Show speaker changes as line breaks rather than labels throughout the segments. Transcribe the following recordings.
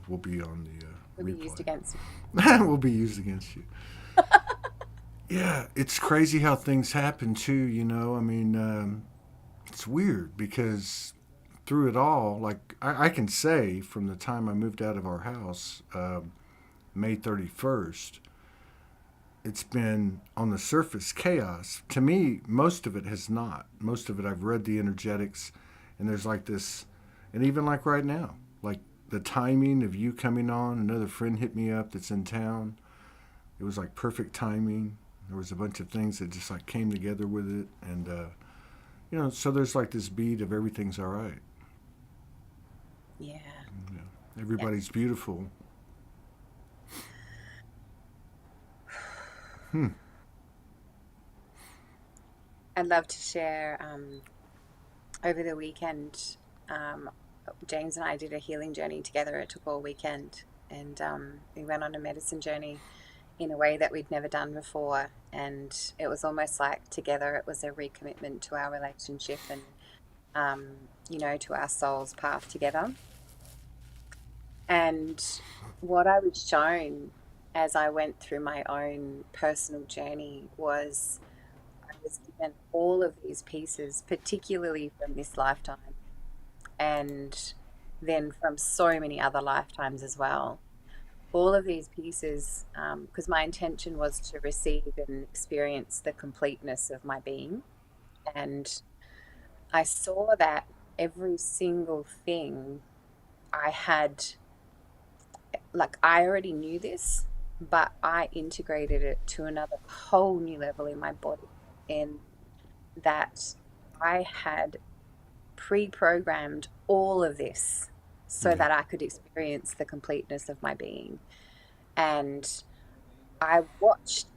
will be on the
Will be used
replay.
against
Will be used against you. Yeah, it's crazy how things happen too. I mean, it's weird because through it all, like I can say from the time I moved out of our house, May 31st, it's been on the surface chaos. To me, most of it has not. Most of it, I've read the energetics, and there's like this, and even like right now, like the timing of you coming on, another friend hit me up that's in town. It was like perfect timing. There was a bunch of things that just like came together with it, and so there's like this beat of everything's all right.
yeah, yeah.
Everybody's beautiful. Hmm.
I'd love to share over the weekend. Um, James and I did a healing journey together. It took all weekend, and we went on a medicine journey in a way that we'd never done before. And it was almost like together, it was a recommitment to our relationship and, to our soul's path together. And what I was shown as I went through my own personal journey was I was given all of these pieces, particularly from this lifetime, and then from so many other lifetimes as well. All of these pieces, because my intention was to receive and experience the completeness of my being. And I saw that every single thing I had, like, I already knew this, but I integrated it to another whole new level in my body. In that I had pre programmed all of this so
Yeah.
that I could experience the completeness of my being. And I watched,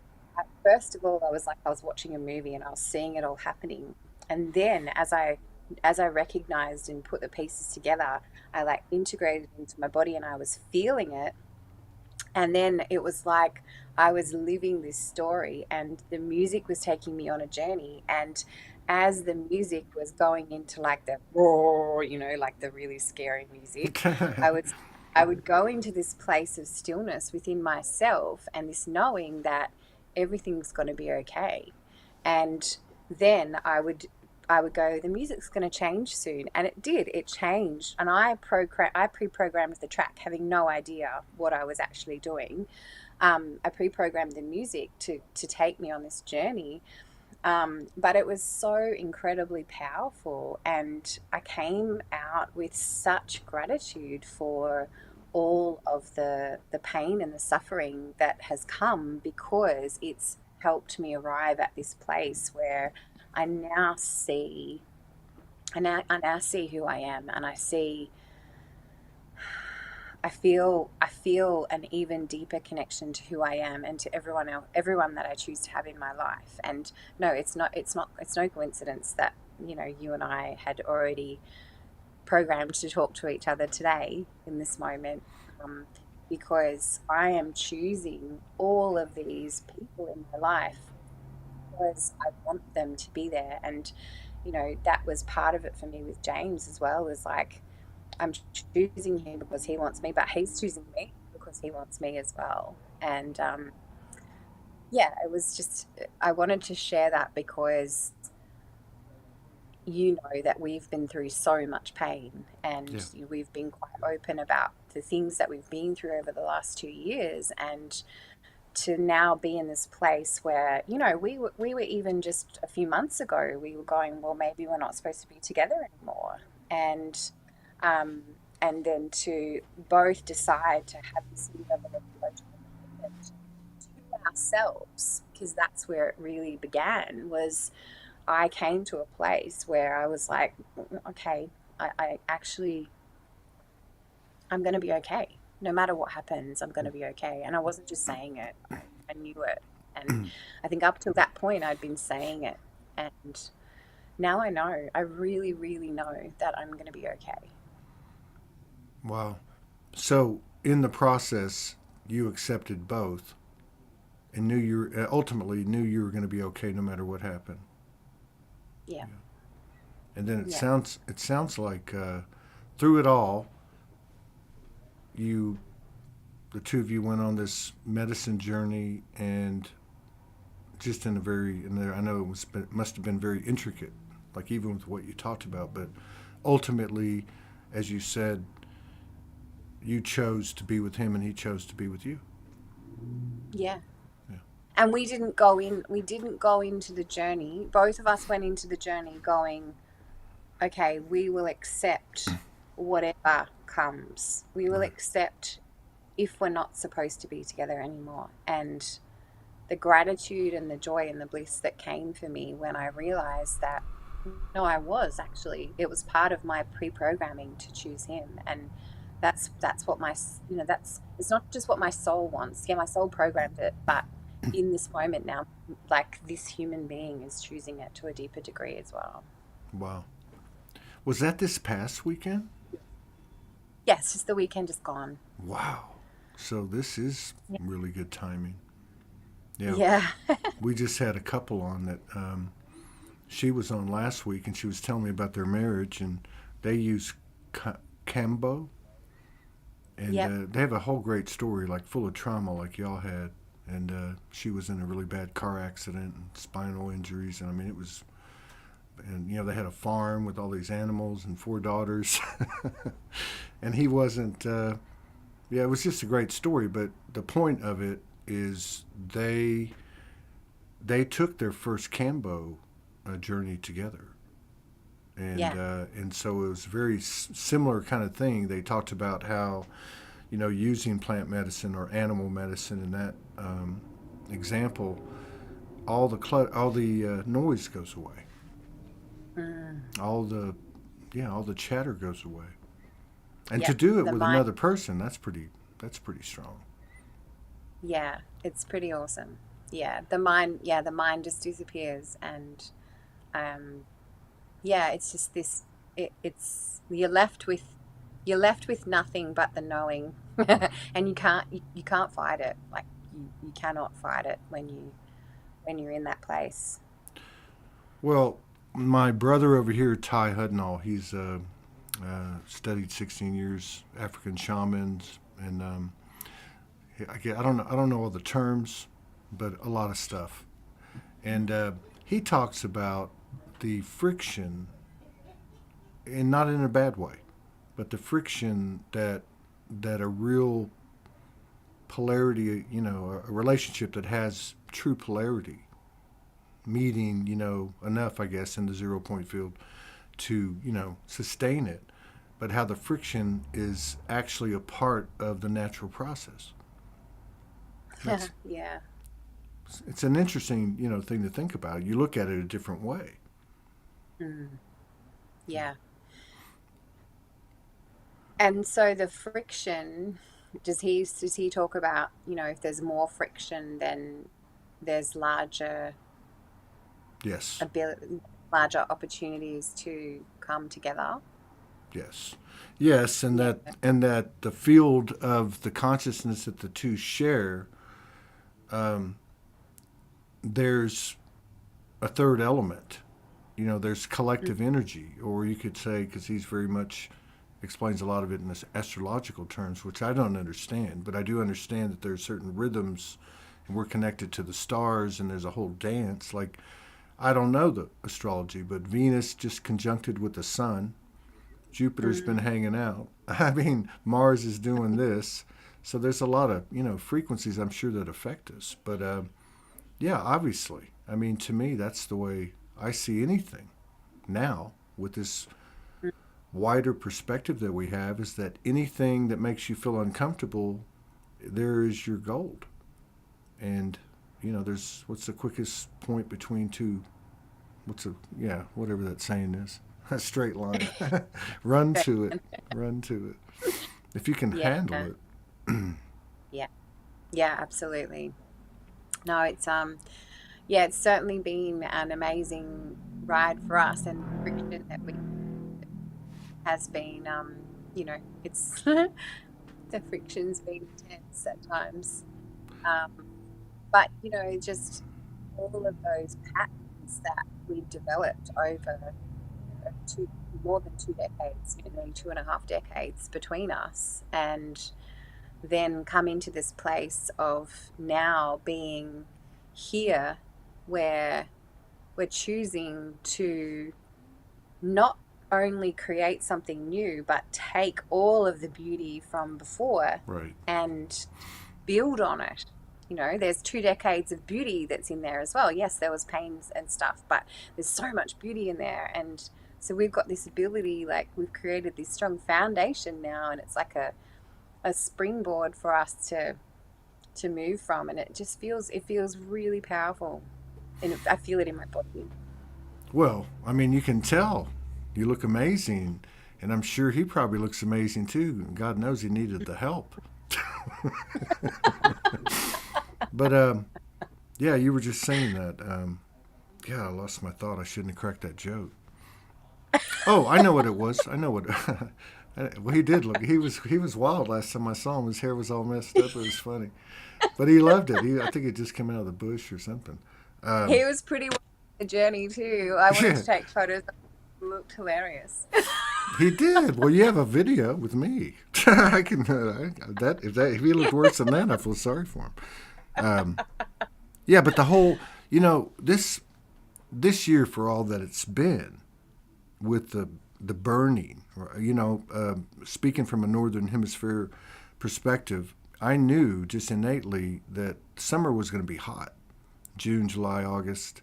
first of all, I was like, I was watching a movie and I was seeing it all happening. And then as I recognized and put the pieces together, I like integrated into my body and I was feeling it. And then it was like I was living this story and the music was taking me on a journey. And as the music was going into like the roar, like the really scary music, I would I would go into this place of stillness within myself and this knowing that everything's going to be okay. And then I would go, the music's going to change soon. And it did. It changed. And I pre-programmed the track, having no idea what I was actually doing. I pre-programmed the music to take me on this journey. But it was so incredibly powerful. And I came out with such gratitude for all of the pain and the suffering that has come because it's helped me arrive at this place where I now see I now see who I am and I feel an even deeper connection to who I am and to everyone that I choose to have in my life. And no, it's no coincidence that, you and I had already programmed to talk to each other today in this moment. Um, because I am choosing all of these people in my life because I want them to be there. And, that was part of it for me with James as well, is like I'm choosing him because he wants me, but he's choosing me because he wants me as well. And yeah, it was just, I wanted to share that because that we've been through so much pain
Yeah.
and we've been quite open about the things that we've been through over the last 2 years. And to now be in this place where we were even just a few months ago we were going, well, maybe we're not supposed to be together anymore. And and then to both decide to have this new level of emotional commitment to ourselves, because that's where it really began. Was I came to a place where I was like, okay, I actually, I'm going to be okay. No matter what happens, I'm going to be okay. And I wasn't just saying it, I knew it. And I think up till that point, I'd been saying it. And now I know, I really, really know that I'm going to be okay.
Wow. So in the process, you accepted both and knew you ultimately knew you were going to be okay no matter what happened.
Yeah.
And then it
Yeah.
sounds it sounds like through it all, you, the two of you, went on this medicine journey, and just in a very, and I know it must have been very intricate, like even with what you talked about, but ultimately, as you said, you chose to be with him, and he chose to be with you.
Yeah.
Yeah.
And we didn't go into the journey. Both of us went into the journey going, okay, we will accept whatever comes. We will
Right.
accept if we're not supposed to be together anymore. And the gratitude and the joy and the bliss that came for me when I realized that no, I was actually, it was part of my pre-programming to choose him. And that's what my, that's, it's not just what my soul wants. Yeah, my soul programmed it, but in this moment now, like this human being is choosing it to a deeper degree as well.
Wow. Was that this past weekend?
Yes, just the weekend is gone.
Wow. So this is
Yeah.
really good timing. Yeah.
Yeah.
We just had a couple on that. She was on last week, and she was telling me about their marriage, and they use Cambo, and
Yep.
they have a whole great story, like full of trauma, like y'all had. And she was in a really bad car accident and spinal injuries, and I mean it was. And they had a farm with all these animals and four daughters, and he wasn't. Yeah, it was just a great story. But the point of it is they took their first Cambo journey together,
Yeah.
and so it was a very similar kind of thing. They talked about how using plant medicine or animal medicine in that example, all the noise goes away,
Mm.
all the all the chatter goes away, and to
Yep.
do it
The
with
mind.
another person, that's pretty strong.
Yeah, it's pretty awesome. Yeah, the mind. Yeah, the mind just disappears, and um, yeah, it's just this. It's you're left with nothing but the knowing, and you can't fight it. Like you cannot fight it when you're in that place.
Well, my brother over here, Ty Hudnall, he's studied 16 years African shamans, and I don't know all the terms, but a lot of stuff. And he talks about the friction, and not in a bad way, but the friction that a real polarity, a relationship that has true polarity, meeting, enough, I guess, in the 0 point field to, sustain it, but how the friction is actually a part of the natural process. That's
Yeah.
It's an interesting, thing to think about. You look at it a different way.
Mm. Yeah. And so the friction, does he talk about, if there's more friction, then there's
Yes,
ability, larger opportunities to come together?
yes, yes, and
Yeah.
that the field of the consciousness that the two share, um, there's a third element. There's
Mm,
collective energy, or you could say, because he's very much explains a lot of it in this astrological terms, which I don't understand, but I do understand that there's certain rhythms, and we're connected to the stars, and there's a whole dance. Like, I don't know the astrology, but Venus just conjuncted with the sun. Jupiter's been
mm,
hanging out. I mean, Mars is doing this. So there's a lot of, frequencies I'm sure that affect us. But yeah, obviously. I mean, to me, that's the way I see anything now with this
mm.
wider perspective that we have, is that anything that makes you feel uncomfortable, there is your gold. And, there's what's the quickest point between two, yeah, whatever that saying is, a straight line. Run to it. Run to it. If you can
Yeah.
handle it.
Yeah. Yeah, absolutely. No, yeah, it's certainly been an amazing ride for us, and the friction that we has been, it's the friction's been intense at times. Um, but just all of those patterns that we've developed over 2 more than 2 decades, nearly 2.5 decades between us, and then come into this place of now being here where we're choosing to not only create something new, but take all of the beauty from before
Right.
and build on it. There's 2 decades of beauty that's in there as well. Yes, there was pains and stuff, but there's so much beauty in there. And so we've got this ability, like we've created this strong foundation now, and it's like a springboard for us to move from. And it feels really powerful. And I feel it in my body.
Well, I mean, you can tell you look amazing, and I'm sure he probably looks amazing too. God knows he needed the help. But yeah, you were just saying that. Yeah, I lost my thought. I shouldn't have cracked that joke. Oh, I know what it was. I know what. Well, he did look. He was wild last time I saw him. His hair was all messed up. It was funny, but he loved it. I think it just came out of the bush or something.
He was pretty well on the journey too. I wanted
Yeah,
to take photos. It looked hilarious.
he did. Well, you have a video with me. I can if he looked worse than that, I feel sorry for him. Um, yeah, but the whole, this year for all that it's been with the burning, speaking from a northern hemisphere perspective, I knew just innately that summer was going to be hot, June, July, August,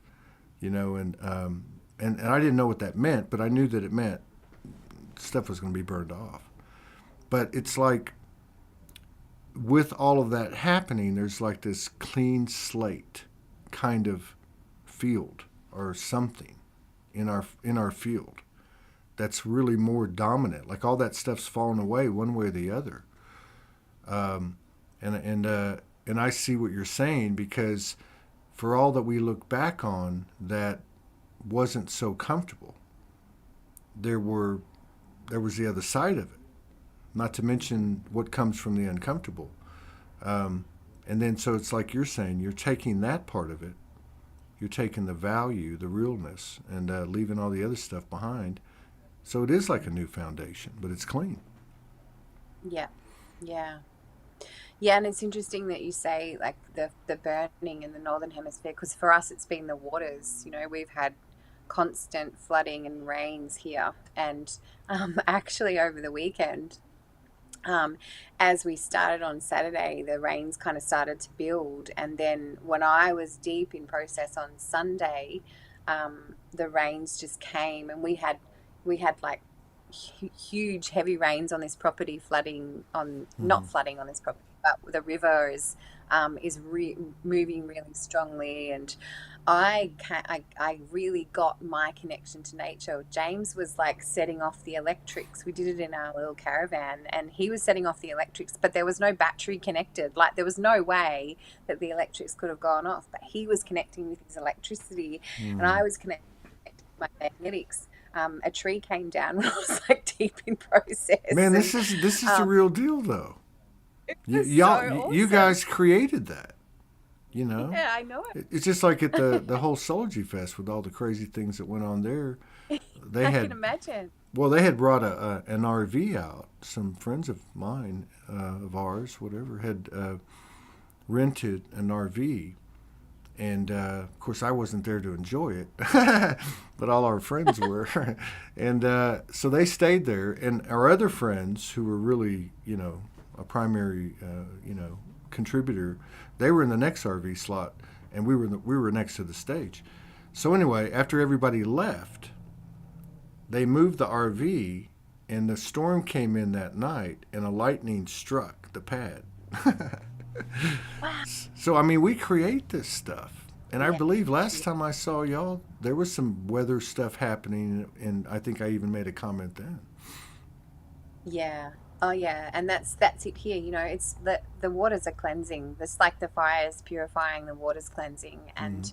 and I didn't know what that meant, but I knew that it meant stuff was going to be burned off. But it's like with all of that happening, there's like this clean slate kind of field or something in our field that's really more dominant. Like all that stuff's fallen away one way or the other. Um, and I see what you're saying, because for all that we look back on that wasn't so comfortable, there was the other side of it. Not to mention what comes from the uncomfortable. And then so it's like you're saying, you're taking that part of it, you're taking the value, the realness, and leaving all the other stuff behind. So it is like a new foundation, but it's clean.
Yeah, yeah. Yeah, and it's interesting that you say like the burning in the northern hemisphere, because for us it's been the waters. We've had constant flooding and rains here, and actually over the weekend, um, as we started on Saturday, the rains kind of started to build, and then when I was deep in process on Sunday, the rains just came, and we had like huge heavy rains on this property, flooding on
Mm-hmm.
not flooding on this property, but the river is moving really strongly, and I really got my connection to nature. James was like setting off the electrics. We did it in our little caravan, and he was setting off the electrics, but there was no battery connected. Like there was no way that the electrics could have gone off, but he was connecting with his electricity, and
Mm.
I was connecting with my magnetics. A tree came down when I was like deep in process,
Man,
and
this is the
um,
real deal, though.
it
Y-
was so
y'all, you
awesome.
guys created that. You know,
Yeah, I know
It's just like at the whole Soulogy Fest with all the crazy things that went on there.
it.
They
I can
had
imagine.
They had brought an RV out. Some friends of mine, of ours, whatever, had rented an RV, and of course I wasn't there to enjoy it, but all our friends were, and so they stayed there. And our other friends, who were really, a primary, contributor, they were in the next RV slot, and we were next to the stage. So anyway, after everybody left, they moved the RV, and the storm came in that night, and a lightning struck the pad.
Wow.
So I mean, we create this stuff, and I
Yeah.
believe last
Yeah.
time I saw y'all, there was some weather stuff happening, and I think I even made a comment then.
Yeah. Oh yeah. And that's it here. It's the waters are cleansing. It's like the fires purifying, the waters cleansing,
Mm-hmm.
and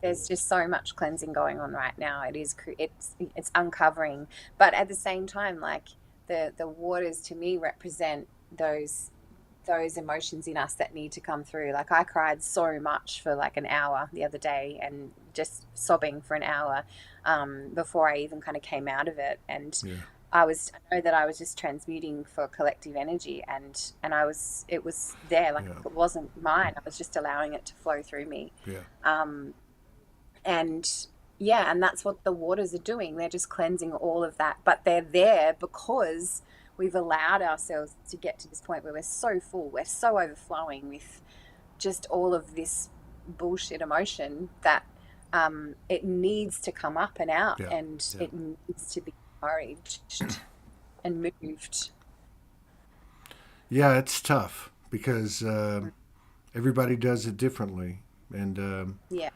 there's just so much cleansing going on right now. It's uncovering, but at the same time, like the waters to me represent those emotions in us that need to come through. Like I cried so much for like an hour the other day, and just sobbing for an hour before I even kind of came out of it. And
Yeah.
I know that I was just transmuting for collective energy, and it was there, like
Yeah.
it wasn't mine. I was just allowing it to flow through me.
Yeah.
Um, and yeah, and that's what the waters are doing. They're just cleansing all of that, but they're there because we've allowed ourselves to get to this point where we're so full, we're so overflowing with just all of this bullshit emotion that it needs to come up and out,
Yeah.
and
Yeah.
it needs to be encouraged and moved.
Yeah, it's tough because everybody does it differently, and
Yeah,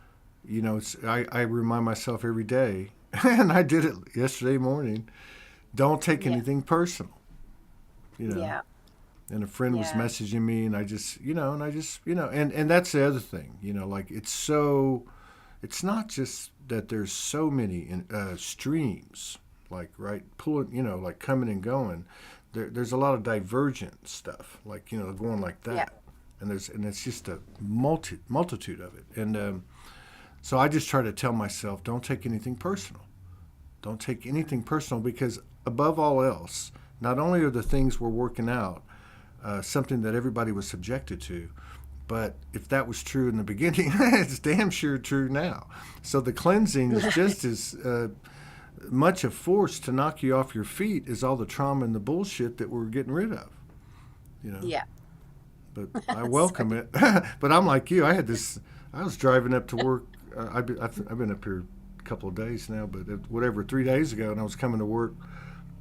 I remind myself every day, and I did it yesterday morning. Don't take
yeah,
anything personal, you know.
yeah,
And a friend was
yeah,
messaging me, and and that's the other thing, like it's not just that there's so many streams, like right pulling, like coming and going. There's a lot of divergent stuff, like going like
yeah,
that, and it's just a multitude of it, and so I just try to tell myself, don't take anything personal. Don't take anything personal because above all else, not only are the things we're working out something that everybody was subjected to, but if that was true in the beginning, it's damn sure true now. So the cleansing is just as much a force to knock you off your feet as all the trauma and the bullshit that we're getting rid of. You know,
yeah.
but I
So,
welcome it. But I'm like you. I was driving up to work. I've been up here a couple of days now, but whatever, 3 days ago, and I was coming to work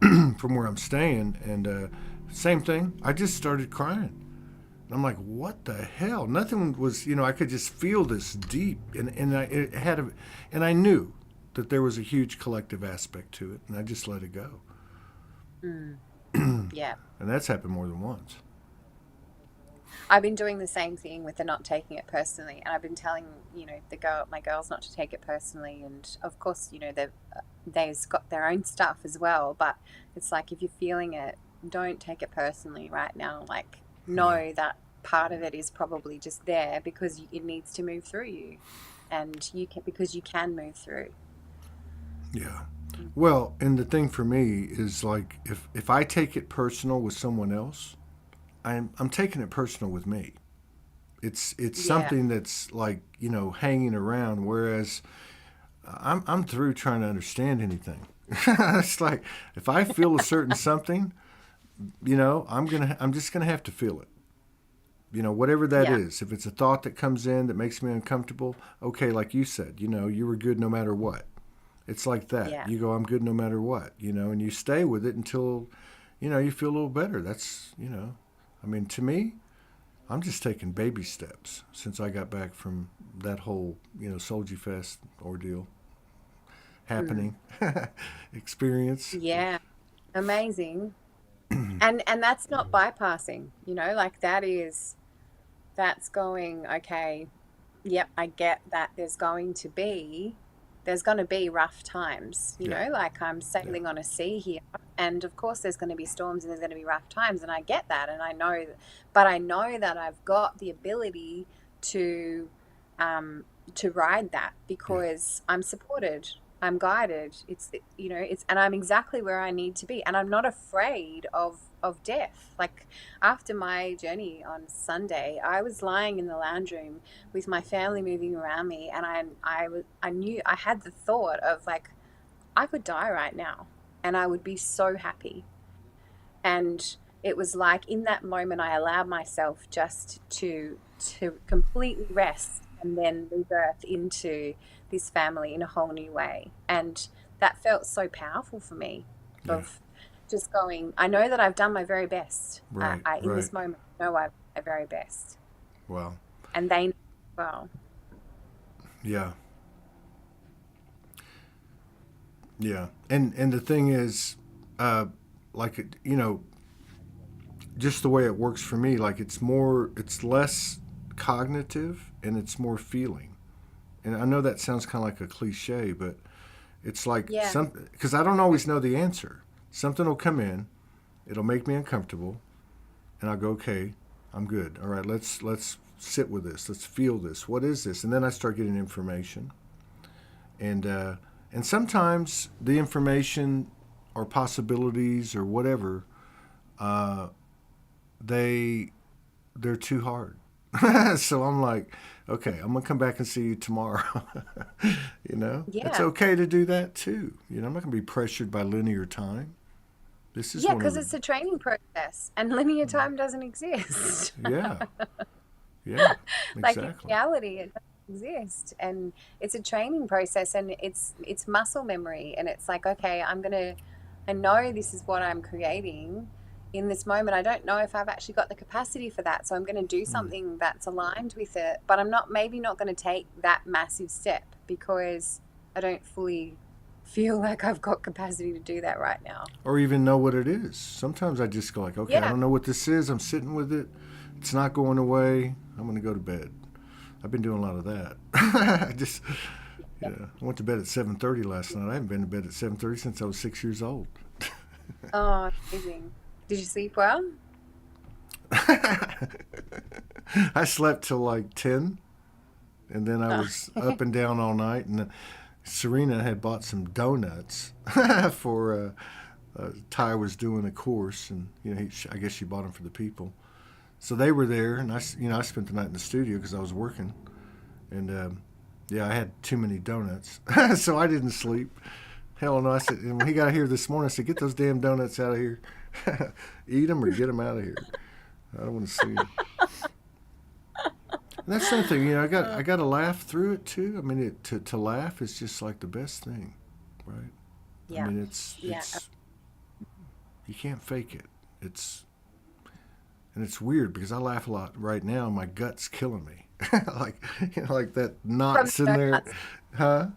from where I'm staying, and same thing. I just started crying. I'm like, what the hell? Nothing was, I could just feel this deep, and I knew that there was a huge collective aspect to it, and I just let it go.
mm, yeah.
And that's happened more than once.
I've been doing the same thing with the not taking it personally, and I've been telling my girls not to take it personally, and of course they've got their own stuff as well. But it's like if you're feeling it, don't take it personally right now. Like
Yeah,
know that part of it is probably just there because it needs to move through you, and because you can move through.
yeah. Well, and the thing for me is like if I take it personal with someone else, I'm taking it personal with me. It's
Yeah,
something that's like hanging around, whereas I'm through trying to understand anything. It's like if I feel a certain something, I'm just gonna have to feel it. Whatever that
yeah,
is. If it's a thought that comes in that makes me uncomfortable, okay, like you said, you were good no matter what. It's like that.
yeah.
You go, I'm good no matter what, and you stay with it until, you feel a little better. I mean, to me, I'm just taking baby steps since I got back from that whole, Soldier Fest ordeal
Mm.
happening experience.
Yeah, amazing. And that's not bypassing, like that's going, okay, yep, I get that there's going to be rough times,
Yeah,
like I'm
yeah,
sailing on a sea here, and of course there's going to be storms and there's going to be rough times, and I get that, and but I know that I've got the ability to ride that
yeah,
because I'm supported, I'm guided. And I'm exactly where I need to be, and I'm not afraid of death. Like after my journey on Sunday, I was lying in the lounge room with my family moving around me, and I knew I had the thought of like I could die right now, and I would be so happy. And it was like in that moment I allowed myself just to completely rest and then rebirth into this family in a whole new way. And that felt so powerful for me,
yeah.
of just going, I know that I've done my very best.
Right,
I in
right.
this moment I know I've done my very best,
Wow.
and they know as well.
Yeah, yeah. And the thing is, uh, like just the way it works for me, like it's less cognitive and it's more feeling. And I know that sounds kind of like a cliche, but it's like
Yeah,
because I don't always know the answer. Something will come in, it'll make me uncomfortable, and I'll go, okay, I'm good. All right, let's sit with this. Let's feel this. What is this? And then I start getting information, and and sometimes the information or possibilities or whatever, uh, they they're too hard. So I'm like, okay, I'm gonna come back and see you tomorrow. It's
Yeah.
okay to do that too. I'm not gonna be pressured by linear time. This is
Yeah,
one of
because
the
it's a training process and linear time doesn't exist.
yeah, yeah,
Like in
exactly.
reality, it doesn't exist. And it's a training process and it's muscle memory. And it's like, okay, I know this is what I'm creating in this moment. I don't know if I've actually got the capacity for that. So I'm gonna do
Mm.
something that's aligned with it. But I'm not maybe not gonna take that massive step because I don't fully feel like I've got capacity to do that right now.
Or even know what it is. Sometimes I just go like, okay, I
Yeah.
don't know what this is. I'm sitting with it. It's not going away. I'm gonna go to bed. I've been doing a lot of that. I just, I went to bed at 7:30 last night. I haven't been to bed at 7:30 since I was 6 years old.
Oh, amazing. Did you sleep well?
I slept till like 10, and then I
Oh,
was up and down all night. And Serena had bought some donuts for Ty was doing a course, and I guess she bought them for the people. So they were there, and I spent the night in the studio because I was working, and yeah, I had too many donuts, so I didn't sleep. Hell no! I said, and when he got here this morning, I said, "Get those damn donuts out of here, eat them or get them out of here. I don't want to see them." And that's something, I got to laugh through it too. I mean, to laugh is just like the best thing, right? I
yeah.
mean,
Yeah.
it's you can't fake it. It's and it's weird because I laugh a lot right now. And my gut's killing me, like like that
From the
knots in there,
donuts.
huh?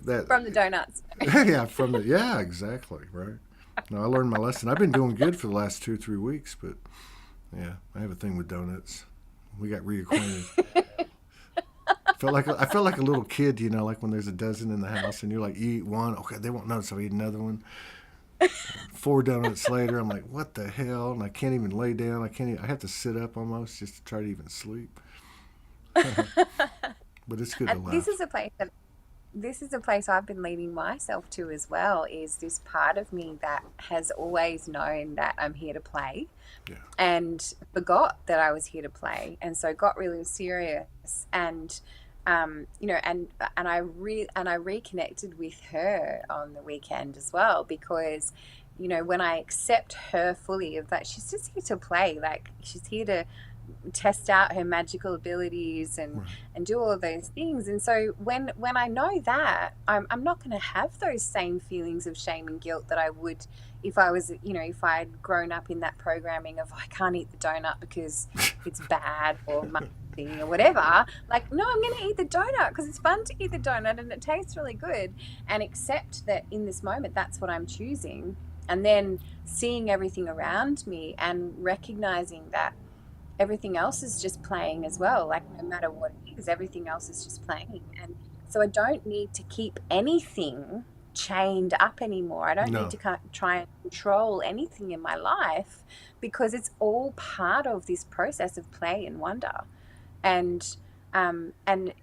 That
From the donuts.
yeah, yeah, exactly, right. No, I learned my lesson. I've been doing good for the last 2 or 3 weeks, but yeah, I have a thing with donuts. We got reacquainted. I felt like a little kid, like when there's a dozen in the house and you're like, you eat one, okay, they won't notice. I'll eat another one. 4 donuts later, I'm like, what the hell? And I can't even lay down. I have to sit up almost just to try to even sleep. But it's good to
And
laugh.
this is a place I've been leading myself to as well, is this part of me that has always known that I'm here to play
Yeah.
and forgot that I was here to play, and so got really serious and and I reconnected with her on the weekend as well, because when I accept her fully of that she's just here to play, like she's here to test out her magical abilities and
Right.
do all of those things. And so when I know that, I'm not going to have those same feelings of shame and guilt that I would if I was, if I'd grown up in that programming of, oh, I can't eat the donut because it's bad or musty or whatever. Like, no, I'm going to eat the donut because it's fun to eat the donut and it tastes really good, and accept that in this moment that's what I'm choosing. And then seeing everything around me and recognizing that everything else is just playing as well. Like, no matter what it is, everything else is just playing. And so I don't need to keep anything chained up anymore. I don't need
No.
to try and control anything in my life, because it's all part of this process of play and wonder. And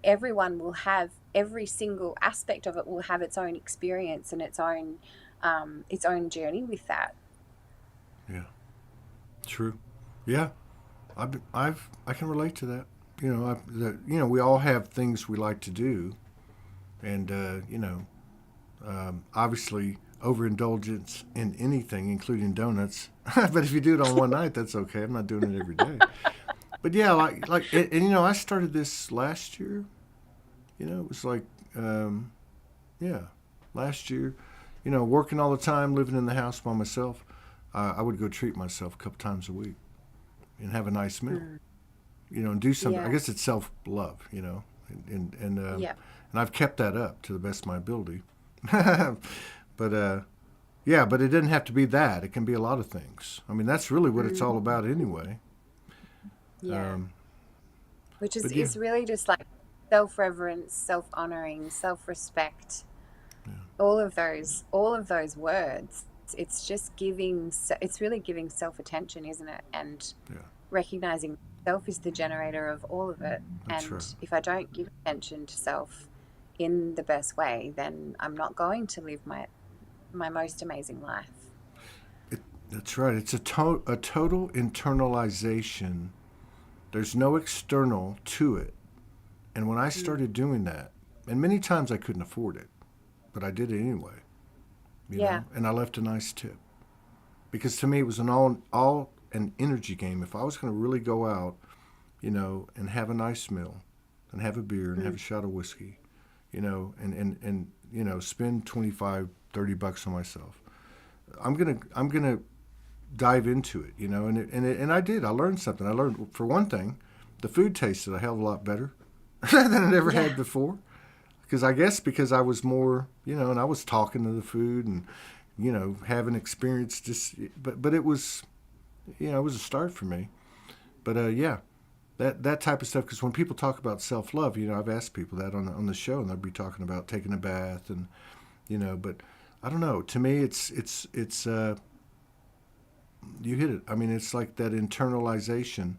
everyone will have, every single aspect of it will have its own experience and its own journey with that.
Yeah. True. Yeah. I can relate to that. We all have things we like to do, and obviously overindulgence in anything, including donuts. But if you do it on one night, that's okay. I'm not doing it every day. But yeah, and I started this last year. It was like, um, yeah, last year. Working all the time, living in the house by myself. I would go treat myself a couple times a week and have a nice meal.
Mm.
And do something. I
Yeah.
guess it's self love. And I've kept that up to the best of my ability. But yeah, but it doesn't have to be that. It can be a lot of things. I mean, that's really what it's all
Mm.
about anyway.
Yeah.
Um,
Which is
but yeah,
is really just like self-reverence, self-honoring, self-respect,
yeah,
all of those words. It's just it's really giving self-attention, isn't it? And
yeah.
recognizing self is the generator of all of it.
That's right.
And if I don't give attention to self, in the best way, then I'm not going to live my most amazing life.
It, that's right. It's a total internalization. There's no external to it. And when I
Mm.
started doing that, and many times I couldn't afford it, but I did it anyway,
Yeah.
and I left a nice tip. Because to me, it was an all an energy game. If I was going to really go out, and have a nice meal, and have a beer, and have
Mm.
a shot of whiskey, and spend 25, $30 on myself, I'm gonna dive into it, and I did. I learned something. I learned, for one thing, the food tasted a hell of a lot better than it ever
Yeah.
had before. Because I guess because I was more, and I was talking to the food and, having experience. Just, but it was, it was a start for me. But yeah, that type of stuff. Because when people talk about self love, I've asked people that on the show, and they'll be talking about taking a bath and, but I don't know. To me, it's you hit it. I mean, it's like that internalization.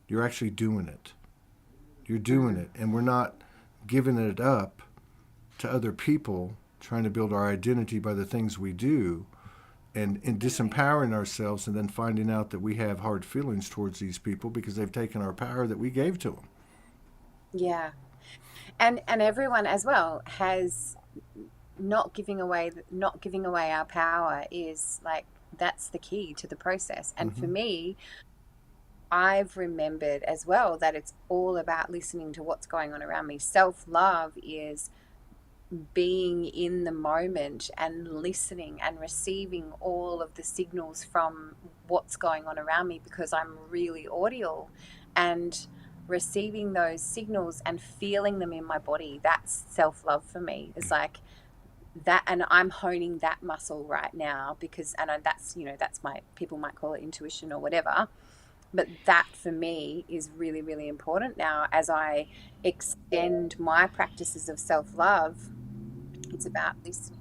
You're actually doing it. You're doing
Mm.
it, and we're not giving it up to other people, trying to build our identity by the things we do, and
Definitely.
disempowering ourselves, and then finding out that we have hard feelings towards these people because they've taken our power that we gave to them.
Yeah. And everyone as well has not giving away our power is like that's the key to the process. And for
Mm-hmm.
me, I've remembered as well that it's all about listening to what's going on around me. Self-love is being in the moment and listening and receiving all of the signals from what's going on around me, because I'm really audial, and receiving those signals and feeling them in my body. That's self-love for me. It's like that, and I'm honing that muscle right now, because and that's, that's my, people might call it intuition or whatever, but that for me is really, really important now as I extend my practices of self-love. It's about listening,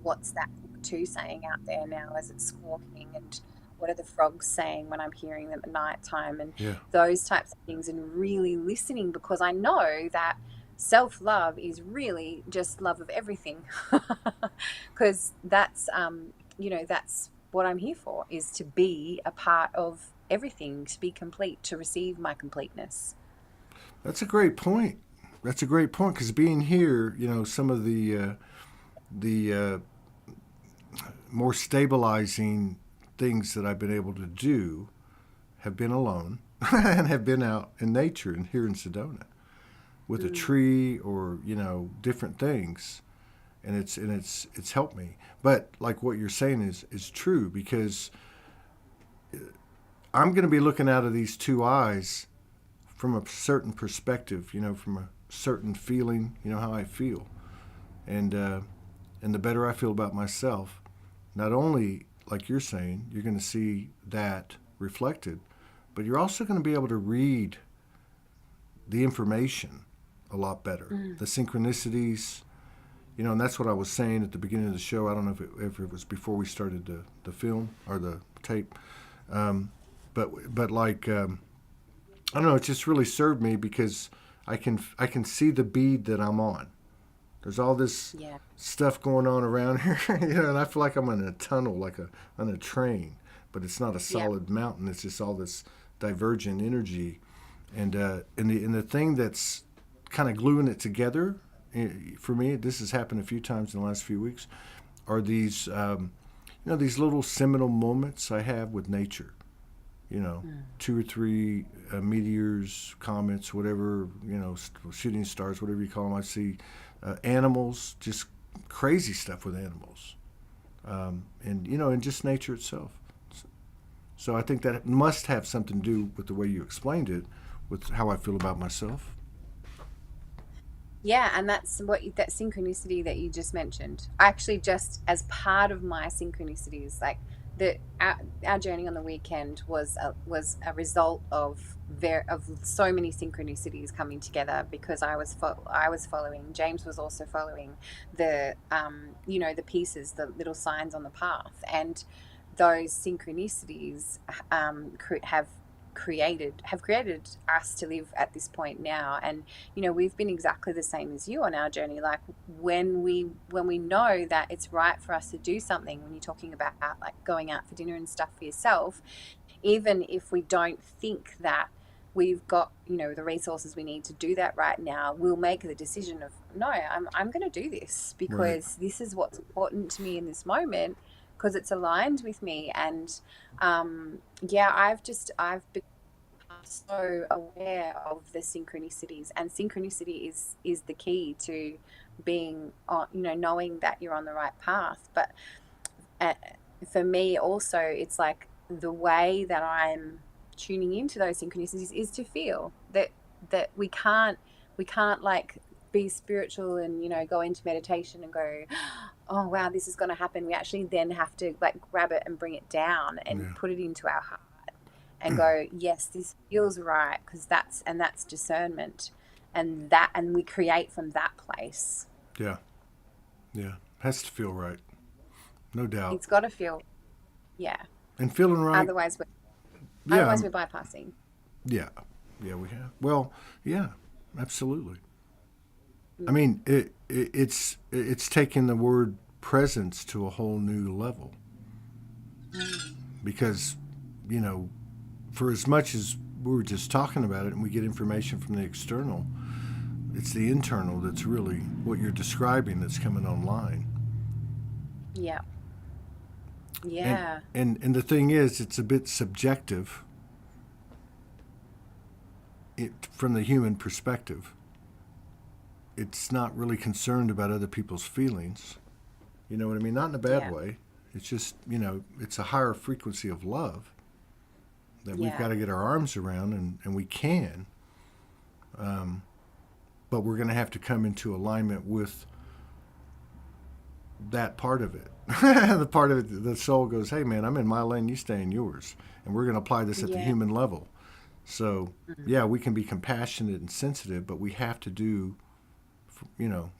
what's that cockatoo saying out there now as it's squawking, and what are the frogs saying when I'm hearing them at night time, and
Yeah,
those types of things, and really listening, because I know that self-love is really just love of everything. Because that's what I'm here for, is to be a part of everything, to be complete, to receive my completeness.
that's a great point. That's a great point because being here, some of the more stabilizing things that I've been able to do have been alone and have been out in nature and here in Sedona with a
Mm.
tree or different things, and it's helped me. But like what you're saying is true because I'm going to be looking out of these two eyes from a certain perspective, from a certain feeling, how I feel, and uh, and the better I feel about myself, not only like you're saying, you're going to see that reflected, but you're also going to be able to read the information a lot better,
Mm.
the synchronicities, and that's what I was saying at the beginning of the show. I don't know if it was before we started the film or the tape, um, but like I don't know, it just really served me because I can see the bead that I'm on. There's all this
Yeah.
stuff going on around here, and I feel like I'm in a tunnel, like on a train, but it's not a
Yeah.
solid mountain. It's just all this divergent energy, and the thing that's kind of gluing it together, for me, this has happened a few times in the last few weeks, are these these little seminal moments I have with nature. You know,
Mm.
two or three meteors, comets, whatever, shooting stars, whatever you call them. I see animals, just crazy stuff with animals, and just nature itself. So I think that must have something to do with the way you explained it, with how I feel about myself.
Yeah, and that's that synchronicity that you just mentioned. I actually, just as part of my synchronicities, like our journey on the weekend was a result of so many synchronicities coming together, because I was following, James was also following the pieces, the little signs on the path, and those synchronicities have have created us to live at this point now. And we've been exactly the same as you on our journey. Like when we know that it's right for us to do something, when you're talking about like going out for dinner and stuff for yourself, even if we don't think that we've got the resources we need to do that right now, we'll make the decision of, no, I'm going to do this because
Right.
this is what's important to me in this moment, because it's aligned with me. And yeah, I've become so aware of the synchronicities, and synchronicity is the key to being on, knowing that you're on the right path. But uh, for me also, it's like the way that I'm tuning into those synchronicities is to feel that we can't like be spiritual and go into meditation and go, oh wow, this is going to happen. We actually then have to like grab it and bring it down and
Yeah.
put it into our heart and go, yes, this feels right, because that's discernment, and we create from that place.
Yeah. Yeah. Has to feel right. No doubt.
It's got to feel, yeah.
And feeling right.
Otherwise,
Yeah.
we're bypassing.
Yeah. Yeah, we have. Well, yeah, absolutely. I
Mm.
mean, it's taking the word presence to a whole new level
Mm.
because, you know, for as much as we were just talking about it and we get information from the external, it's the internal that's really what you're describing that's coming online.
Yeah.
And
Yeah.
and the thing is, it's a bit subjective from the human perspective. It's not really concerned about other people's feelings. You know what I mean? Not in a bad
Yeah.
way. It's just, it's a higher frequency of love that we've got
Yeah.
to get our arms around, and we can. But we're going to have to come into alignment with that part of it. The part of it, the soul goes, hey, man, I'm in my lane, you stay in yours. And we're going to apply this at the
Yeah.
human level. So,
Mm.
yeah, we can be compassionate and sensitive, but we have to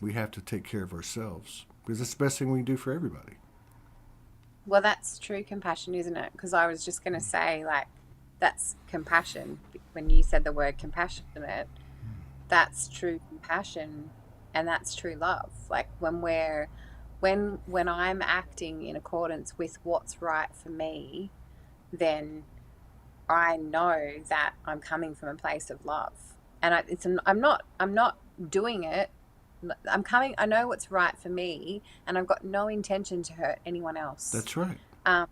we have to take care of ourselves because it's the best thing we can do for everybody.
Well, that's true compassion, isn't it? Because I was just going to say, like, that's compassion. When you said the word compassionate, that's true compassion, and that's true love. Like when I'm acting in accordance with what's right for me, then I know that I'm coming from a place of love, and I'm not doing it. I know what's right for me, and I've got no intention to hurt anyone else.
That's right.
Um,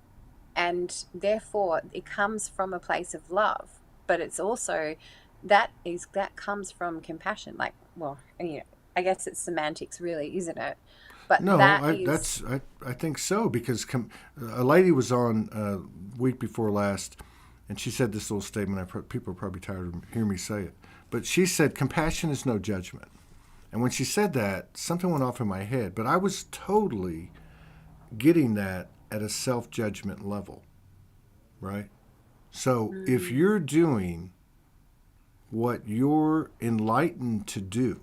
and therefore, it comes from a place of love, but it's also that comes from compassion. Like, well, I guess it's semantics, really, isn't it? But
No,
that is,
I think so because a lady was on week before last, and she said this little statement. People are probably tired of hearing me say it, but she said compassion is no judgment. And when she said that, something went off in my head. But I was totally getting that at a self judgment level, right? So if
mm,
you're doing what you're enlightened to do,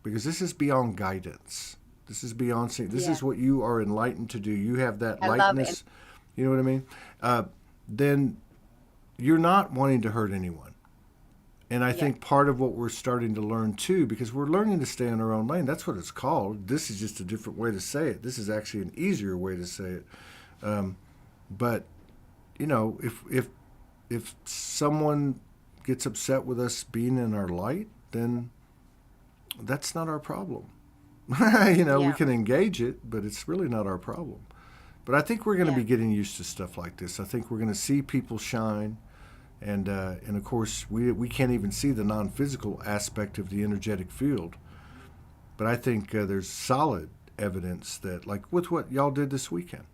because this is beyond guidance, this is beyond saying, this
yeah,
is what you are enlightened to do. You have that
I love it.
lightness, you know what I mean? Then you're not wanting to hurt anyone. And I
Yeah,
think part of what we're starting to learn too, because we're learning to stay in our own lane, that's what it's called. This is just a different way to say it. This is actually an easier way to say it. But if someone gets upset with us being in our light, then that's not our problem. We
yeah,
can engage it, but it's really not our problem. But I think we're going to
yeah,
be getting used to stuff like this. I think we're going to see people shine, and of course we can't even see the non-physical aspect of the energetic field. But I think there's solid evidence that, like with what y'all did this weekend,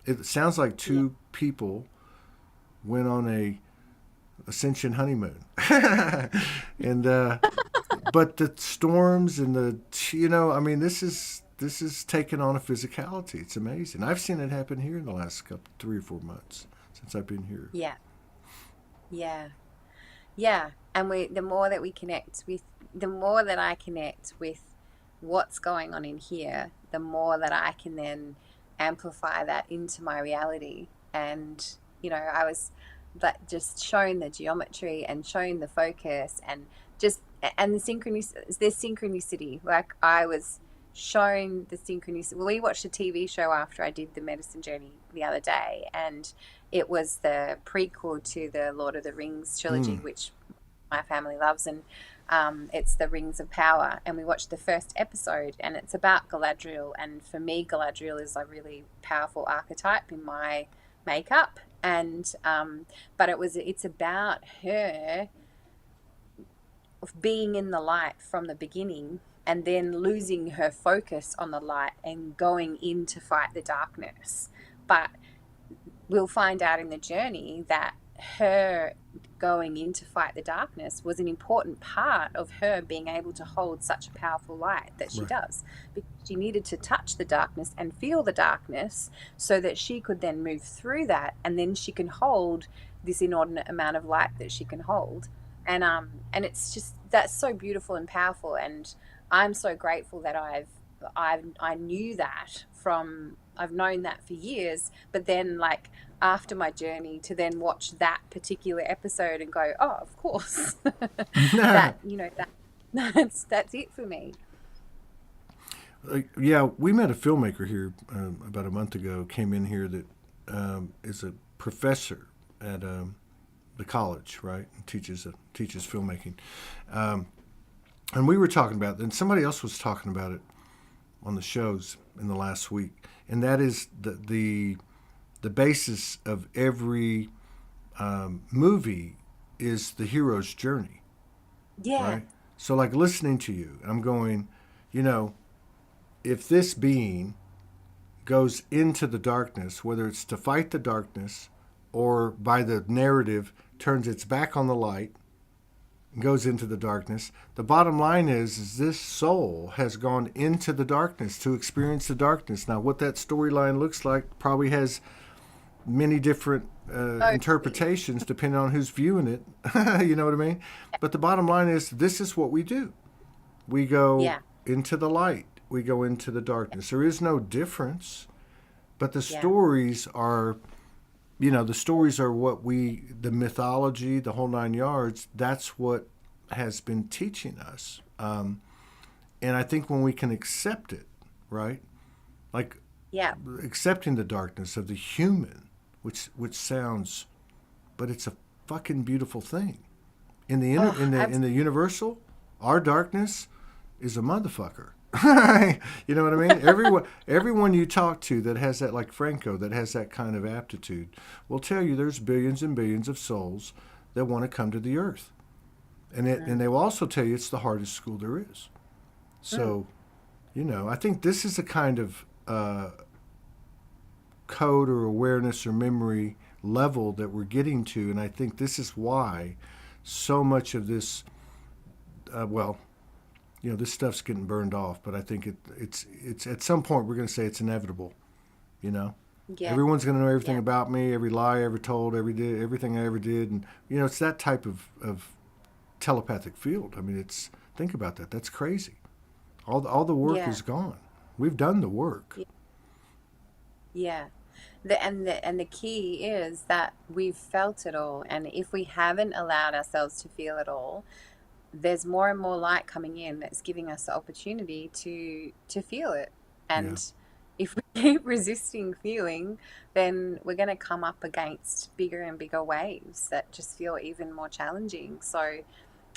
it sounds like
yeah,
two people went on a ascension honeymoon, and but the storms and I mean, this is taking on a physicality. It's amazing. I've seen it happen here in the last 3 or 4 months since I've been here.
yeah, yeah, yeah. And the more that we connect with, the more that I connect with what's going on in here, the more that I can then amplify that into my reality. And I was that just showing the geometry and showing the focus and just and the synchronicity. Like I was showing the synchronicity. Well, we watched a TV show after I did the medicine journey the other day, and it was the prequel to the Lord of the Rings trilogy,
Mm.
which my family loves, and it's the Rings of Power. And we watched the first episode, and it's about Galadriel. And for me, Galadriel is a really powerful archetype in my makeup. And but it's about her being in the light from the beginning, and then losing her focus on the light and going in to fight the darkness. But we'll find out in the journey that her going in to fight the darkness was an important part of her being able to hold such a powerful light that she
Right.
does, because she needed to touch the darkness and feel the darkness so that she could then move through that, and then she can hold this inordinate amount of light that she can hold. And it's just, that's so beautiful and powerful, and I'm so grateful that I knew that from, I've known that for years, but then like after my journey to then watch that particular episode and go, oh, of course, that, you know, that's it for me.
Yeah, we met a filmmaker here about a month ago. Came in here that is a professor at the college, right? And teaches filmmaking. Um, and we were talking about it, and somebody else was talking about it on the shows in the last week, and that is the basis of every movie is the hero's journey,
Yeah.
right? So, like listening to you, I'm going, you know, if this being goes into the darkness, whether it's to fight the darkness or by the narrative turns its back on the light and goes into the darkness, the bottom line is this soul has gone into the darkness to experience the darkness. Now, what that storyline looks like probably has many different
Totally.
interpretations depending on who's viewing it. You know what I mean? But the bottom line is this is what we do. We go
Yeah.
into the light, we go into the darkness. There is no difference, but the
Yeah.
stories are, the stories are what the mythology, the whole 9 yards, that's what has been teaching us. And I think when we can accept it, right? Like
Yeah.
accepting the darkness of the human, which sounds, but it's a fucking beautiful thing. In the
Oh,
in the universal, our darkness is a motherfucker. You know what I mean? Everyone you talk to that has that, like Franco, that has that kind of aptitude, will tell you there's billions and billions of souls that want to come to the earth, and
mm,
they will also tell you it's the hardest school there is.
mm,
So, I think this is a kind of code or awareness or memory level that we're getting to, and I think this is why so much of this, well, this stuff's getting burned off. But I think it's at some point we're going to say it's inevitable. You know,
yeah.
everyone's going to know everything
Yeah.
about me, every lie I ever told, everything I ever did, and it's that type of telepathic field. I mean, think about that. That's crazy. All the work
Yeah.
is gone. We've done the work.
Yeah. Yeah. The key is that we've felt it all, and if we haven't allowed ourselves to feel it all, there's more and more light coming in that's giving us the opportunity to feel it.
Yeah.
And if we keep resisting feeling, then we're going to come up against bigger and bigger waves that just feel even more challenging. So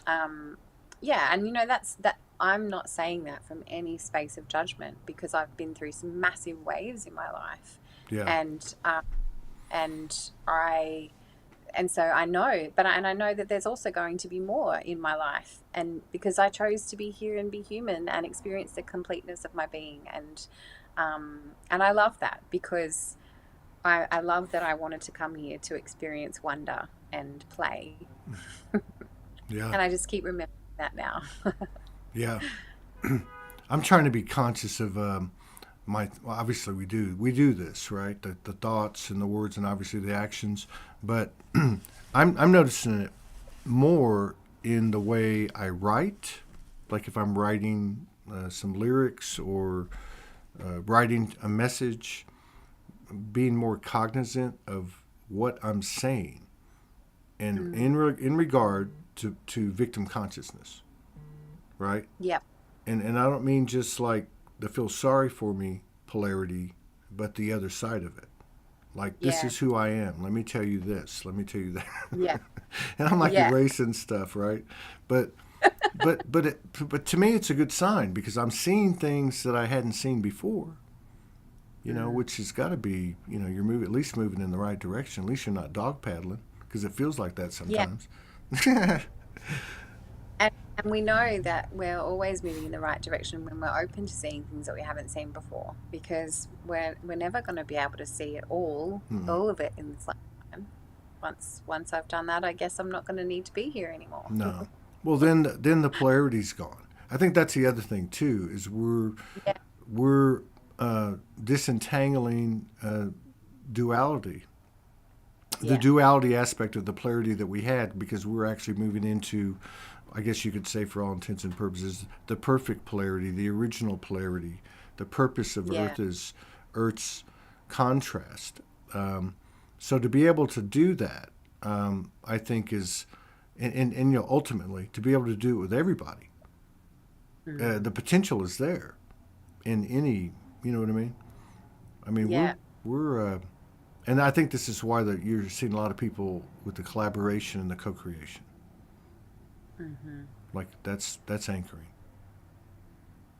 um yeah, and that's that. I'm not saying that from any space of judgment, because I've been through some massive waves in my life,
Yeah.
and and I and so I know, and I know that there's also going to be more in my life, and because I chose to be here and be human and experience the completeness of my being, and I love that, because I love that I wanted to come here to experience wonder and play,
Yeah.
and I just keep remembering that now.
Yeah. I'm trying to be conscious of well, obviously we do this, right? The thoughts and the words and obviously the actions, but I'm noticing it more in the way I write. Like if I'm writing some lyrics or writing a message, being more cognizant of what I'm saying. and
Mm.
in regard to victim consciousness, right?
Yep.
And I don't mean just like the feel sorry for me polarity, but the other side of it. Like, this
Yeah.
is who I am. Let me tell you this. Let me tell you that.
Yeah.
And I'm like
Yeah.
erasing stuff, right? But but to me, it's a good sign because I'm seeing things that I hadn't seen before.
Mm.
Which has got to be, you're moving, at least moving in the right direction. At least you're not dog paddling because it feels like that
Yeah.
sometimes.
And we know that we're always moving in the right direction when we're open to seeing things that we haven't seen before, because we're never going to be able to see it
Mm-mm.
all of it in this lifetime. Once I've done that, I guess I'm not going to need to be here anymore.
No. Well, then the polarity's gone. I think that's the other thing too is
Yeah.
we're disentangling duality, the
Yeah.
duality aspect of the polarity that we had, because we're actually moving into, I guess you could say, for all intents and purposes, the perfect polarity, the original polarity. The purpose of
Yeah.
Earth is Earth's contrast. So to be able to do that, I think is, and ultimately to be able to do it with everybody,
Mm.
the potential is there in any, you know what I mean? I mean,
Yeah.
we're and I think this is why you're seeing a lot of people with the collaboration and the co-creation.
Hmm.
Like that's anchoring.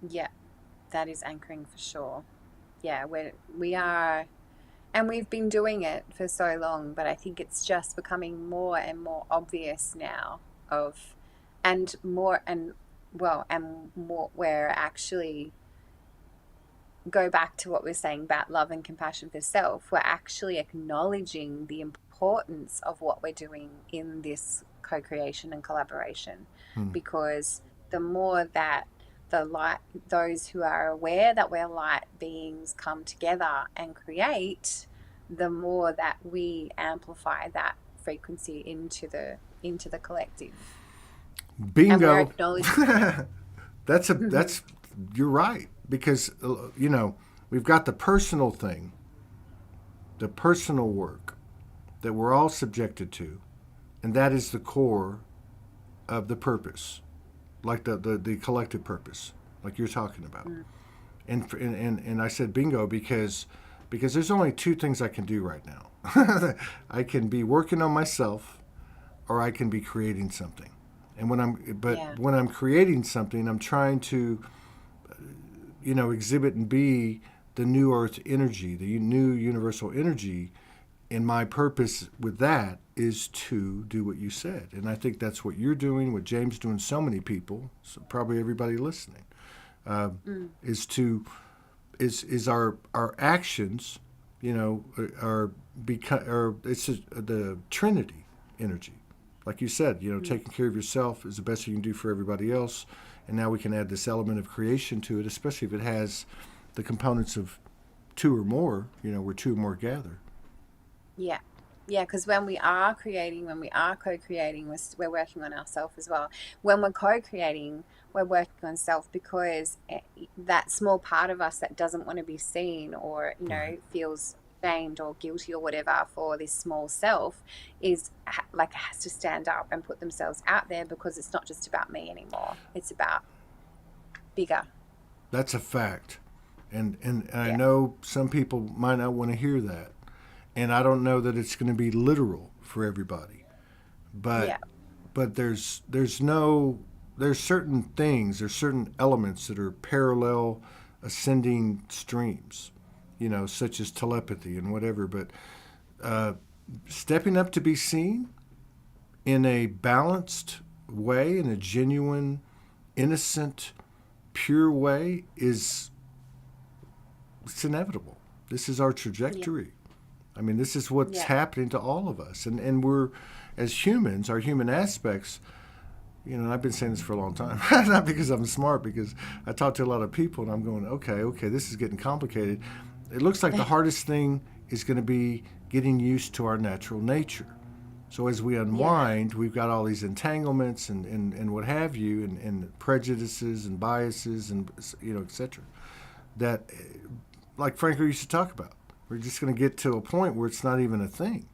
Yeah. That is anchoring for sure. Yeah. We are, and we've been doing it for so long, but I think it's just becoming more and more obvious now of, and more, and well, and more, we're actually, go back to what we're saying about love and compassion for self, we're actually acknowledging the importance of what we're doing in this co-creation and collaboration,
Hmm.
because the more that the light, those who are aware that we're light beings come together and create, the more that we amplify that frequency into the collective, and we're
Bingo.
acknowledging.
That's you're right because we've got the personal thing, the personal work that we're all subjected to, and that is the core of the purpose, like the collective purpose, like you're talking about. And I said bingo because there's only two things I can do right now. I can be working on myself, or I can be creating something. And
Yeah.
when I'm creating something, I'm trying to exhibit and be the new earth energy, the new universal energy. And my purpose with that is to do what you said. And I think that's what you're doing, what James is doing, so many people, so probably everybody listening,
Mm.
is to is our actions, are it's the Trinity energy. Like you said,
Mm.
taking care of yourself is the best you can do for everybody else. And now we can add this element of creation to it, especially if it has the components of two or more, where two or more gather.
Yeah. Yeah, because when we are creating, when we are co-creating, we're working on ourselves as well. When we're co-creating, we're working on self, because that small part of us that doesn't want to be seen, or,
Right.
feels shamed or guilty or whatever for this small self, is like, has to stand up and put themselves out there, because it's not just about me anymore. It's about bigger.
That's a fact. And I
Yeah.
know some people might not want to hear that. And I don't know that it's going to be literal for everybody. But
Yeah.
there's certain things, there's certain elements that are parallel ascending streams, such as telepathy and whatever. But uh, stepping up to be seen in a balanced way, in a genuine, innocent, pure way, it's inevitable. This is our
Yeah.
trajectory. I mean, this is what's
Yeah.
happening to all of us. And we're, as humans, our human aspects, and I've been saying this for a long time, not because I'm smart, because I talk to a lot of people and I'm going, okay, this is getting complicated. It looks like the hardest thing is going to be getting used to our natural nature. So as we
Yeah.
unwind, we've got all these entanglements and what have you, and prejudices and biases and, et cetera, that, like Franco used to talk about. We're just going to get to a point where it's not even a thing.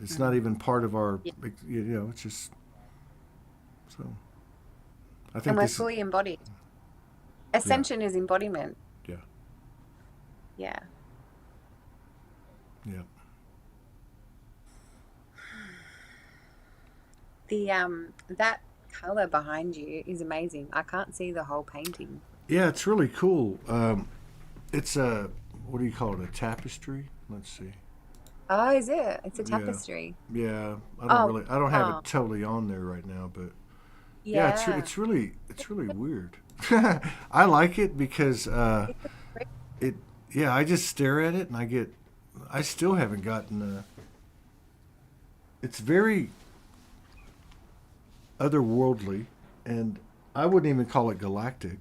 it's not
Mm.
even part of our,
Yeah.
it's just, so I
And
think
we're
this,
fully embodied.
yeah,
Ascension is embodiment.
yeah,
Yeah.
yeah.
The that color behind you is amazing. I can't see the whole painting.
Yeah, it's really cool. It's a, what do you call it? A tapestry? Let's see.
Oh, is it? It's a
Yeah,
tapestry.
yeah.
Oh,
I don't have
oh,
it totally on there right now, but yeah,
yeah.
it's really weird. I like it because
It's a great-
it, yeah. I just stare at it and I still haven't gotten. It's very otherworldly, and I wouldn't even call it galactic.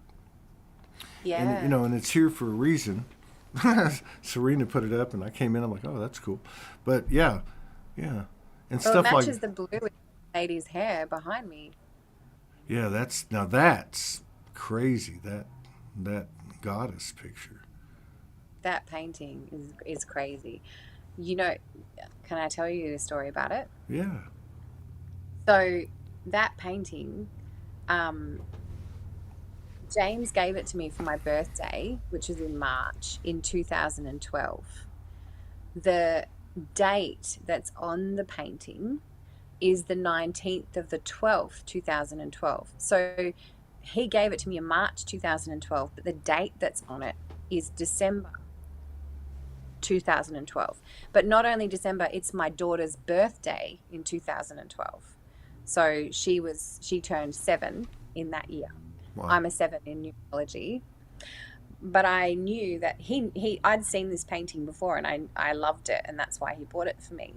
And
Yeah.
and it's here for a reason. Serena put it up, and I came in. I'm like, oh, that's cool. But yeah, yeah, and
Well, it
stuff like,
matches the blue in the lady's hair behind me.
yeah, that's crazy. That goddess picture.
That painting is crazy. You know, can I tell you a story about it?
Yeah.
So that painting, um, James gave it to me for my birthday, which was in March in 2012. The date that's on the painting is the 19th of the 12th, 2012. So he gave it to me in March 2012, but the date that's on it is December 2012. But not only December, it's my daughter's birthday in 2012. So she turned 7 in that year.
Wow.
I'm a 7 in numerology, but I knew that I'd seen this painting before, and I loved it, and that's why he bought it for me.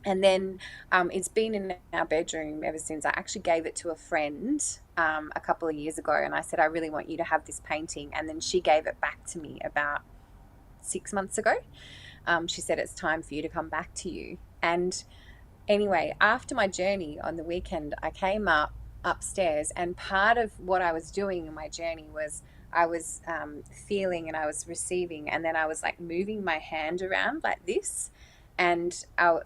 And then it's been in our bedroom ever since. I actually gave it to a friend a couple of years ago, and I said, I really want you to have this painting. And then she gave it back to me about 6 months ago. She said, it's time for you to come back to you. And anyway, after my journey on the weekend, I came upstairs, and part of what I was doing in my journey was I was feeling and I was receiving, and then I was like moving my hand around like this. And I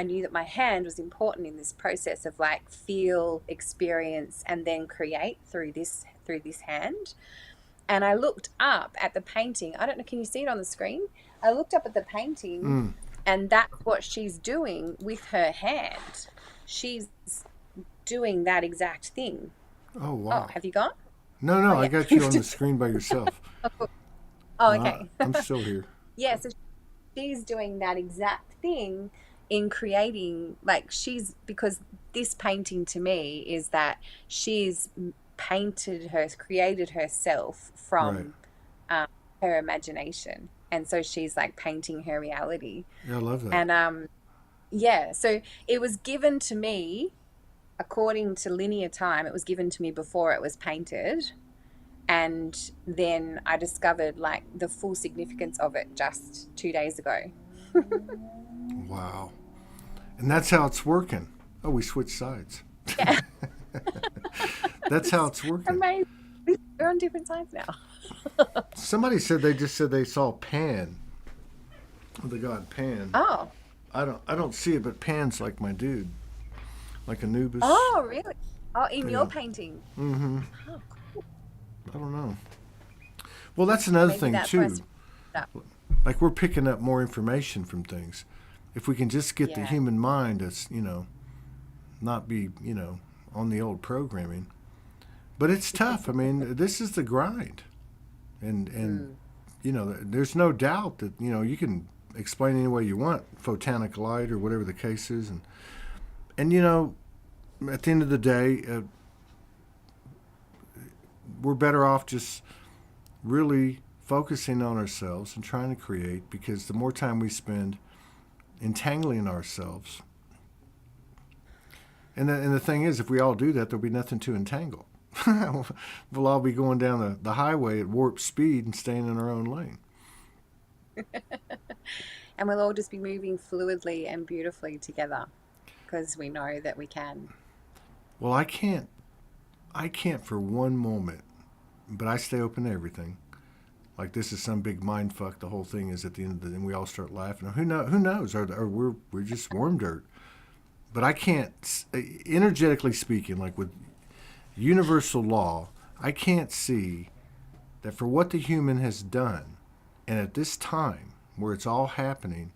knew that my hand was important in this process of like feel, experience, and then create through this hand. And I looked up at the painting. I don't know, can you see it on the screen? I looked up at the painting,
Mm.
and that's what she's doing with her hand. She's doing that exact thing.
Oh
Oh,
wow.
have you gone?
No,
Oh,
no, I
yeah.
got you on the screen by yourself.
Oh, cool. Oh,
No,
okay.
I'm still here.
Yeah, so she's doing that exact thing in creating, like, because this painting to me is that she's created herself
Right.
from um, her imagination. And so she's like painting her reality.
Yeah, I love that.
And yeah, so it was given to me according to linear time. It was given to me before it was painted. And then I discovered like the full significance of it just 2 days ago.
Wow. And that's how it's working. Oh, we switched sides.
Yeah.
That's how it's working.
Amazing. We're on different sides now.
Somebody said they just said they saw Pan, the god Pan.
Oh.
I don't see it, but Pan's like my dude, like Anubis.
Oh, really? Oh, in your
Yeah.
painting.
Mm-hmm.
Oh, cool.
I don't know. Well, that's another
Maybe
thing
that's why
too.
that.
Like we're picking up more information from things. If we can just get the
Yeah.
human mind to, not be, on the old programming. But it's tough. I mean, this is the grind, and
Mm.
there's no doubt that you can explain any way you want photonic light or whatever the case is, and at the end of the day, we're better off just really focusing on ourselves and trying to create, because the more time we spend entangling ourselves, and the thing is, if we all do that, there'll be nothing to entangle. We'll all be going down the highway at warp speed and staying in our own lane.
And we'll all just be moving fluidly and beautifully together because we know that we can.
Well, I can't for one moment, but I stay open to everything. like this is some big mind fuck. The whole thing is at the end of the day, and we all start laughing. Who knows? Or we're just worm dirt. But I can't, energetically speaking, like with universal law, I can't see that for what the human has done, and at this time where it's all happening,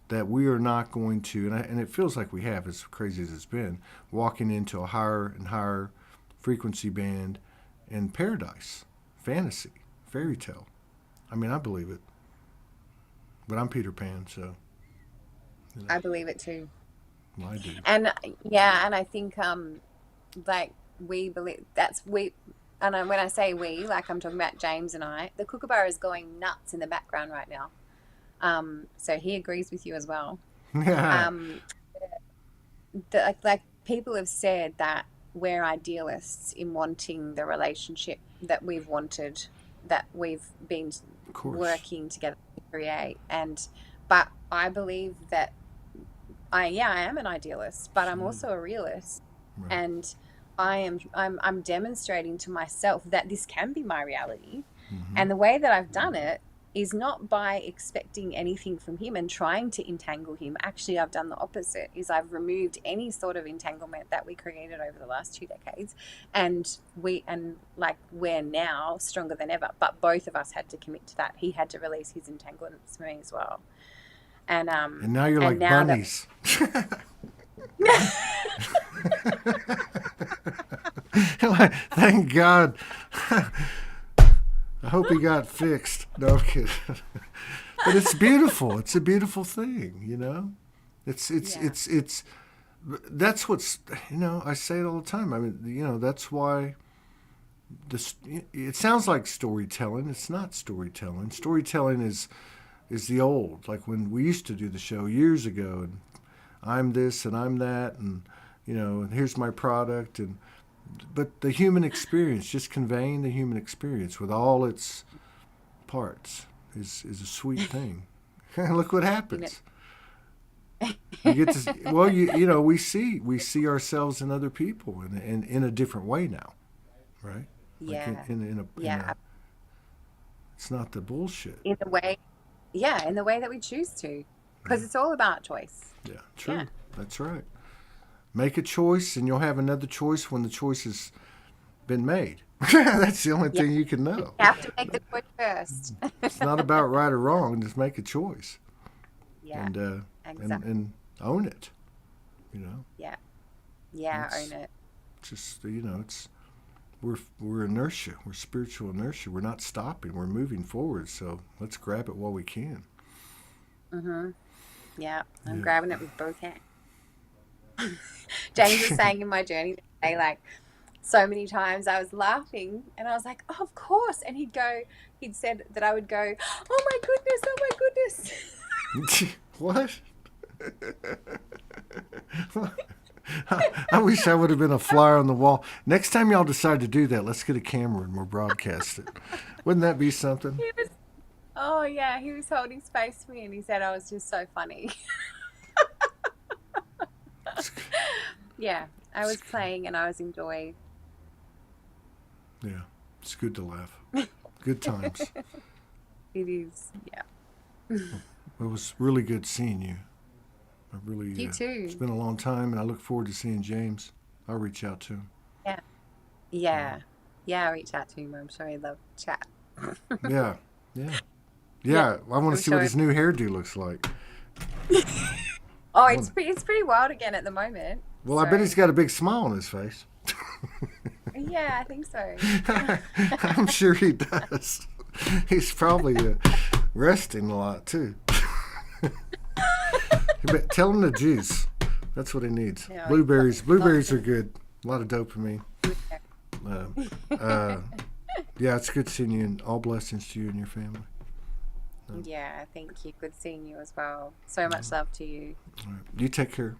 that we are not going to, and it feels like we have, as crazy as it's been, walking into a higher and higher frequency band in paradise, fantasy, fairy tale. I mean, I believe it. But I'm Peter Pan, so. You know,
I believe it too.
well, I do.
And yeah, and I think like we believe and when I say we, like I'm talking about James and I, the kookaburra is going nuts in the background right now. So he agrees with you as well. Like people have said that we're idealists in wanting the relationship that we've wanted, that we've been working together to create. But I believe that I am an idealist, but I'm also a realist. Right. And I'm demonstrating to myself that this can be my reality. Mm-hmm. And the way that I've done it is not by expecting anything from him and trying to entangle him. Actually, I've done the opposite, is I've removed any sort of entanglement that we created over the last 2 decades. And we're now stronger than ever. But both of us had to commit to that. He had to release his entanglements for me as well. And
now you're like bunnies. Thank God. I hope he got fixed. No, I'm kidding. But it's beautiful. It's a beautiful thing, you know. It's that's what's, you know, I say it all the time. I mean, you know, that's why it sounds like storytelling. It's not storytelling. Storytelling is the old, like when we used to do the show years ago, and I'm this and I'm that, and you know, and here's my product, but the human experience, just conveying the human experience with all its parts, is a sweet thing. Look what happens. You get to, well, you know, we see ourselves in other people in a different way now, right?
Yeah.
Like in a, it's not the bullshit.
In the way that we choose to, because it's all about choice.
Yeah, true. Yeah. That's right. Make a choice, and you'll have another choice when the choice has been made. That's the only thing you can know.
You have to make the choice first.
It's not about right or wrong. Just make a choice.
Yeah.
And
exactly.
and own it. You know.
Yeah. Yeah, own it.
Just, you know, we're inertia. We're spiritual inertia. We're not stopping. We're moving forward. So let's grab it while we can.
Mhm. Yeah, I'm grabbing it with both hands. James was saying in my journey today, like, so many times I was laughing and I was like, oh, of course. And he'd said that I would go, oh my goodness.
What? I wish I would have been a flyer on the wall. Next time y'all decide to do that, let's get a camera and we'll broadcast it. Wouldn't that be something?
He was holding space for me and he said I was just so funny. Yeah, I was playing and I was enjoying.
Yeah, it's good to laugh. Good times.
It is, yeah.
It was really good seeing you.
You too.
It's been a long time, and I look forward to seeing James. I'll reach out to him.
Yeah. I'll reach out to him. I'm sure he'd love to chat.
Yeah. I want to see what his new hairdo looks like.
Oh, it's pretty wild again at the moment.
Well, so. I bet he's got a big smile on his face.
Yeah, I think so.
I'm sure he does. He's probably resting a lot too. Tell him the juice. That's what he needs. Yeah, blueberries are good. A lot of dopamine. Yeah, it's good seeing you, and all blessings to you and your family.
Yeah, thank you. Good seeing you as well. So much love to you.
All right. You take care.